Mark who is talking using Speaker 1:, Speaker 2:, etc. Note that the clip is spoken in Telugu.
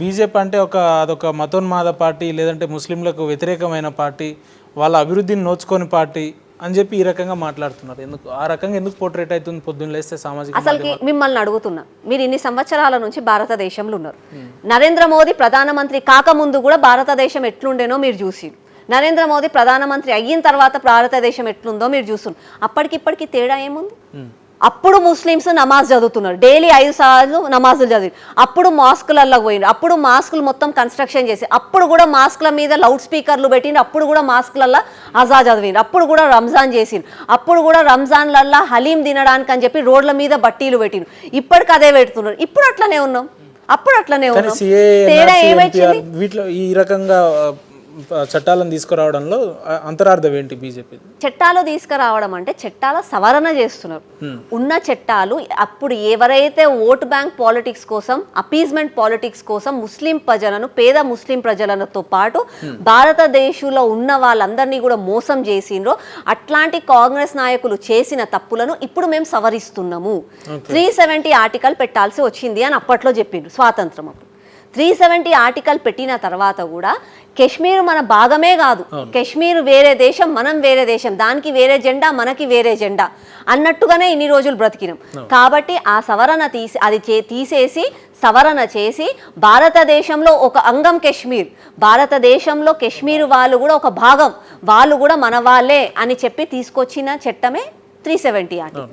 Speaker 1: బీజేపీ అంటే అదొక మతోన్మాద పార్టీ, లేదంటే ముస్లింలకు వ్యతిరేకమైన పార్టీ, వాళ్ళ అభివృద్ధిని నోచుకొని పార్టీ అని చెప్పి ఈ రకంగా మాట్లాడుతున్నారు. ఎందుకు ఆ రకంగా ఎందుకు పోర్ట్రేట్ అవుతుంది? పొద్దున్న లేస్తే సామాజిక
Speaker 2: అసలుకి మిమ్మల్ని అడుగుతున్నా, మీరు ఇన్ని సంవత్సరాల నుంచి భారతదేశంలో ఉన్నారు. నరేంద్ర మోదీ ప్రధానమంత్రి కాకముందు కూడా భారతదేశం ఎట్లుండేనో మీరు చూసి, నరేంద్ర మోదీ ప్రధానమంత్రి అయిన తర్వాత భారతదేశం ఎట్లుందో మీరు చూస్తున్నారు. అప్పటికిప్పటికి తేడా ఏముంది? అప్పుడు ముస్లిమ్స్ నమాజ్ చదువుతున్నారు, డైలీ 5 సార్లు నమాజులు చదివి, అప్పుడు మాస్కులలో పోయినారు, అప్పుడు మాస్కులు మొత్తం కన్స్ట్రక్షన్ చేసి, అప్పుడు కూడా మాస్కుల మీద లౌడ్ స్పీకర్లు పెట్టిండ్రు, అప్పుడు కూడా మాస్కులల్లో అజా చదివిండ్రు, అప్పుడు కూడా రంజాన్ చేసిండ్రు, అప్పుడు కూడా రంజాన్లల్లో హలీం తినడానికి అని చెప్పి రోడ్ల మీద బట్టీలు పెట్టిండ్రు. ఇప్పటికి అదే పెడుతున్నారు. ఇప్పుడు అట్లనే ఉన్నాం, అప్పుడు అట్లనే ఉన్నాం. తేడా ఏమైంది?
Speaker 1: వీటిలో ఈ రకంగా చట్టాలను తీసుకురావడంలో అంతరార్థం ఏంటి? బీజేపీ
Speaker 2: చట్టాలు తీసుకురావడం అంటే చట్టాల సవరణ చేస్తున్నారు. ఉన్న చట్టాలు అప్పుడు ఎవరైతే ఓటు బ్యాంక్ పాలిటిక్స్ కోసం, అపీజ్మెంట్ పాలిటిక్స్ కోసం ముస్లిం ప్రజలను, పేద ముస్లిం ప్రజలతో పాటు భారతదేశంలో ఉన్న వాళ్ళందరినీ కూడా మోసం చేసిండ్రో అట్లాంటి కాంగ్రెస్ నాయకులు చేసిన తప్పులను ఇప్పుడు మేము సవరిస్తున్నాము. 370 ఆర్టికల్ పెట్టాల్సి వచ్చింది అని అప్పట్లో చెప్పిండ్రు. స్వాతంత్రం అప్పుడు 370 ఆర్టికల్ పెట్టిన తర్వాత కూడా కాశ్మీర్ మన భాగమే కాదు, కాశ్మీర్ వేరే దేశం, మనం వేరే దేశం, దానికి వేరే జెండా, మనకి వేరే జెండా అన్నట్టుగానే ఇన్ని రోజులు బ్రతికినాం. కాబట్టి ఆ సవరణ తీసేసి సవరణ చేసి భారతదేశంలో ఒక అంగం కాశ్మీర్, భారతదేశంలో కాశ్మీర్ వాళ్ళు కూడా ఒక భాగం, వాళ్ళు కూడా మన వాళ్ళే అని చెప్పి తీసుకొచ్చిన చట్టమే 370 ఆర్టికల్.